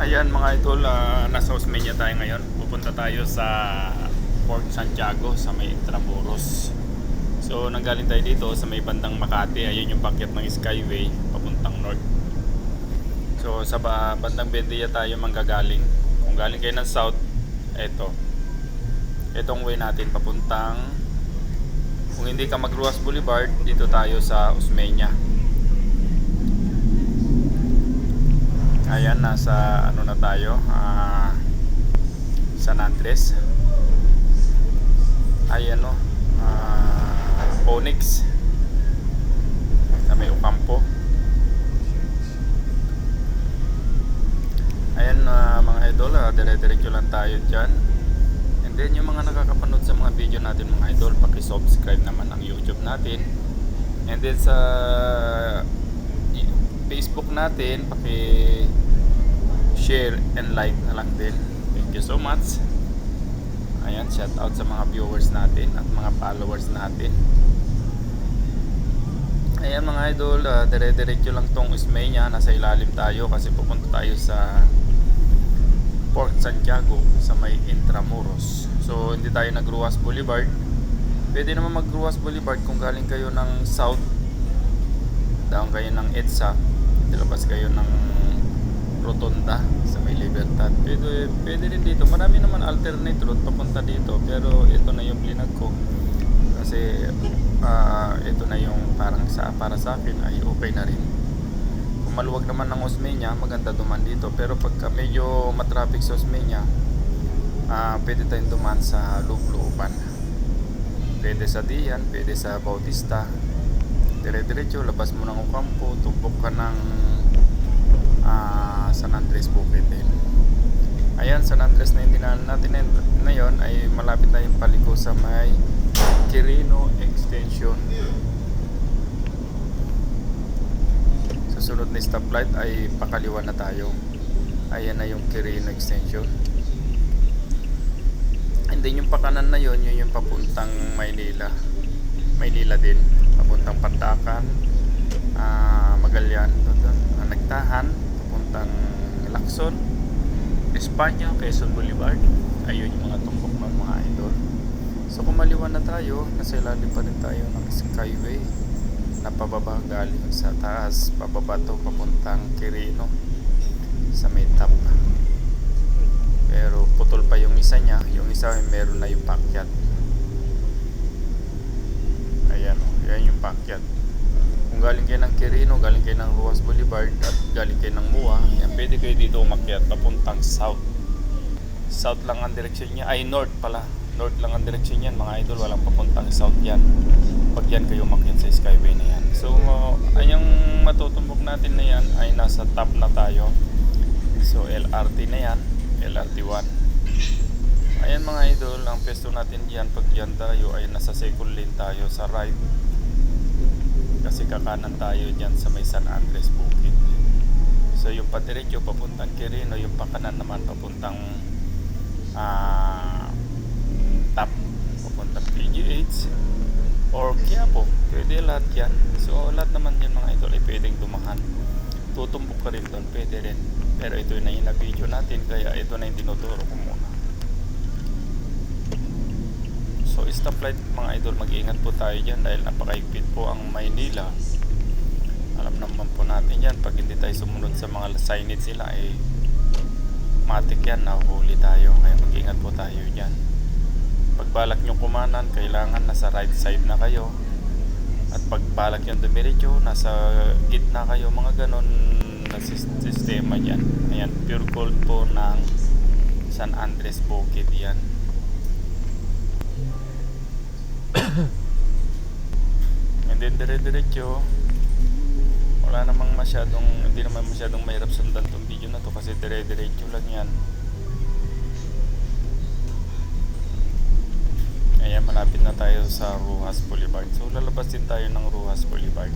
Ayan mga idol, nasa Osmeña tayo ngayon. Pupunta tayo sa Port Santiago sa may Intramuros. So nanggaling tayo dito sa may bandang Makati. Ayun yung pakyat ng Skyway papuntang North. So sa bandang Bendia tayo manggagaling. Kung galing kayo ng South, etong way natin papuntang, kung hindi ka mag-Ruas Boulevard, dito tayo sa Osmeña. Ayan, nasa ano na tayo, San Andres. Ayan o, Onyx sa may Ocampo. Ayan mga idol, dire-diretso lang tayo dyan. And then yung mga nakakapanood sa mga video natin mga idol, paki-subscribe naman ang YouTube natin. And then sa Facebook natin, paki-share and like na lang din. Thank you so much. Ayan, shout out sa mga viewers natin at mga followers natin. Ayan mga idol, dire-diretso lang tong Osmeña. Nasa ilalim tayo kasi pupunta tayo sa Port Santiago sa may Intramuros. So hindi tayo nag-Ruas Boulevard. Pwede naman mag-Ruas Boulevard kung galing kayo ng South, down kayo ng EDSA, dilabas kayo ng Rotonda sa may Libertad. Pwede rin dito. Marami naman alternate route papunta dito, pero ito na yung plinag ko kasi ito na yung parang para sa akin ay okay na rin. Kung maluwag naman ng Osmeña, maganda duman dito, pero pagka medyo matraffic sa Osmeña, pwede tayong duman sa Looban. Pwede sa Dian, pwede sa Bautista. Dire-diretso, labas mo ng Ocampo, tumbok ka ng San Andres Bukid din. Ayan, San Andres na yung dinaanan natin na yun ay malapit na yung paliko sa may Quirino Extension. Sa sunod na stoplight ay pakaliwa na tayo. Ayan na yung Quirino Extension. And then yung pakanan na yun, yun yung papuntang Maynila din, papuntang Pantacan, Magallanes, Nagtahan, papuntang Lacson, Espanya, Quezon Boulevard. Ayun yung mga tumbok ng mga idol. So kung maliwan na tayo, nasa ilalim pa rin tayo ng Skyway na pababa galing sa taas, pababa to papuntang Quirino sa may top. Pero putol pa yung isa niya, yung isa ay meron na yung pakyat. Ayan o, yan yung pakyat. Kung galing kayo ng Quirino, galing kayo ng Ruas Boulevard at galing kayo ng MUA, yan, pwede kayo dito umakyat papuntang South. South lang ang direksyon niya, ay North pala. North lang ang direksyon yan mga idol, walang papuntang South yan. Pag yan kayo umakyat sa Skyway na yan. So, yung matutumbok natin na yan ay nasa top na tayo. So, LRT na yan, LRT1. Ayan mga idol, ang pwesto natin dyan, pag yan tayo ay nasa second lane tayo sa right. Kasi kakanan tayo dyan sa may San Andres Bukid. So yung patiretso papuntang Quirino, yung pakanan naman papuntang top, papuntang PGH or Quiapo. Pwede lahat yan. So lahat naman yan mga idol ay pwedeng dumahan. Tutumbok ka rin doon, pwede rin. Pero ito na yung na-video natin, kaya ito na yung dinuturo ko muna. So stoplight mga idol, mag-iingat po tayo dyan dahil napakaigpit po ang Maynila. Alam naman po natin yan, pag hindi tayo sumunod sa mga signage sila ay matik yan, nahuhuli tayo. Kaya mag-iingat po tayo dyan. Pag balak nyo kumanan, kailangan nasa right side na kayo. At pag balak nyo dumiretso, nasa gitna kayo, mga ganon na sistema dyan. Ayan, pure gold po ng San Andres Bukid yan. And then dire-diretso, hindi naman masyadong mahirap sundan tong video na to kasi dire-diretso lang yan. Ayan, malapit na tayo sa Ruas Boulevard. So lalabas din tayo ng Ruas Boulevard.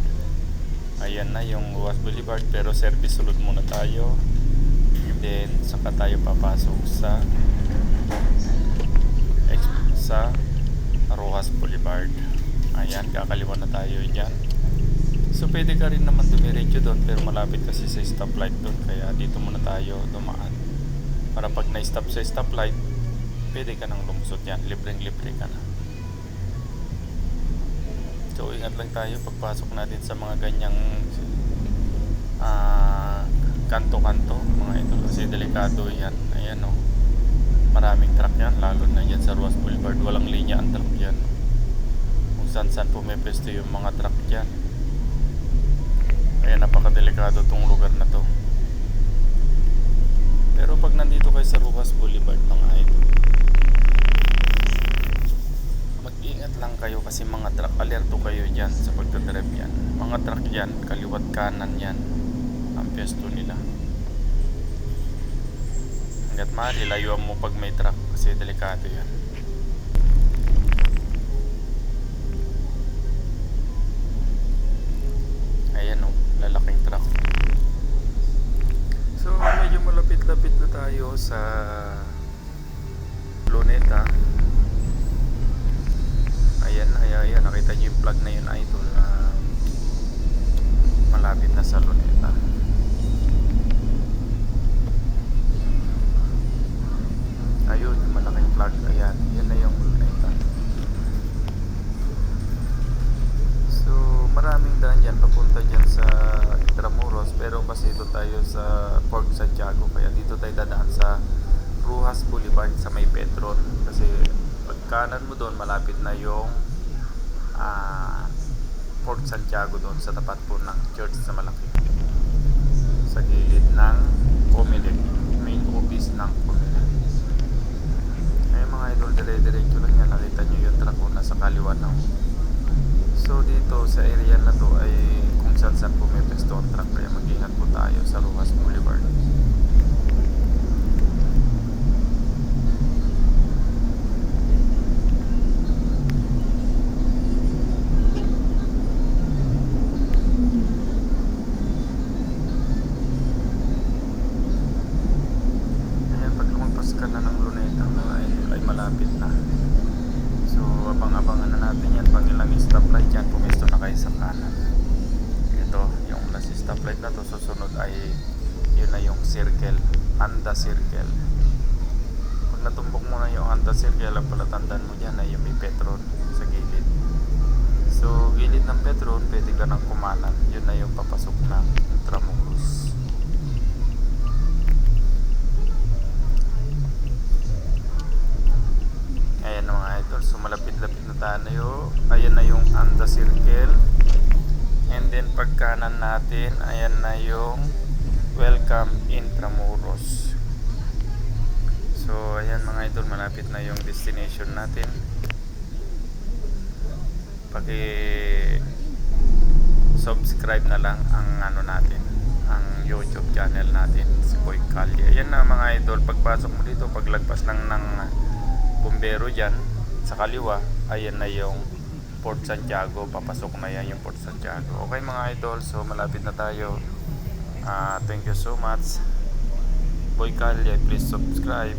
Ayan na yung Ruas Boulevard, pero service road muna tayo. And then saka tayo papasok sa Ruas Boulevard. Ayan, kakaliwa na tayo dyan. So pwede ka rin naman dumiretso doon, pero malapit kasi sa stoplight doon, kaya dito muna tayo dumaan. Para pag na-stop sa stoplight, pwede ka nang lumusot yan, libreng-libre ka na. So ingat lang tayo pagpasok natin sa mga ganyang kanto-kanto mga ito, kasi delikado yan. Ayan o, maraming truck yan, lalo na yan sa Ruas Boulevard, walang linya ang truck yan. Kung saan-saan pumepesto yung mga truck yan. Kaya napakadelikado tong lugar na to. Pero pag nandito kayo sa Ruas Boulevard mga ito, mag-ingat lang kayo kasi mga truck, alerto kayo dyan sa pagdadrive yan. Mga truck yan, kaliwat kanan yan ang pwesto nila. Hanggat maaari, layuan mo pag may truck kasi delikado yan. Ayan o, lalaking truck. So medyo malapit-lapit na tayo sa Luneta. Ayan, nakita niyo yung plug na yun, idol, na malapit na sa Luneta. Ayun, yung malaking plug, ayan, yan na yung Luneta. So maraming daan dyan papunta dyan sa Intramuros, pero kasi ito tayo sa Port Santiago, kaya dito tayo dadaan sa Ruas Boulevard sa may Petron. Kasi pag kanan mo doon, malapit na yung Port Santiago doon sa tapat po ng church na malaki, sa gilid ng Comelec, main office ng Comelec. Ay mga idol, dire-diretso lang yan, nakita nyo yung truck na sa kaliwa na. So dito sa area na to ay kung saan pumepesto ang truck, kaya mag-ingat po tayo sa Ruas Boulevard. Ayan, pag lumagpas ka na ng Luneta ay malapit na. So abang-abangan na natin yan, pag ilang stoplight yan, pumesto na kayo sa kanan. Ito, yung last stoplight na to, susunod ay yun na yung circle, Anda Circle. Pag natumbok mo na yung Anda Circle, ang palatandaan mo dyan ay yung may Petron sa gilid. So gilid ng Petron, pwede ka nang kumanan, yun na yung papasok ng Intramuros. Ayan na mga idol, so malapit-lapit na tayo. Ayan na yung Anda Circle. And then pag kanan natin, ayan na yung Welcome Intramuros. So ayan mga idol, malapit na yung destination natin. Subscribe na lang ang ano natin, ang YouTube channel natin, si Boy Calye. Ayan na mga idol, pagpasok mo dito, paglagpas lang ng bumbero dyan sa kaliwa, ayan na yung Port Santiago, papasok na yan yung Port Santiago. Okay mga idol, so malapit na tayo. Thank you so much. Boy Calye, please subscribe.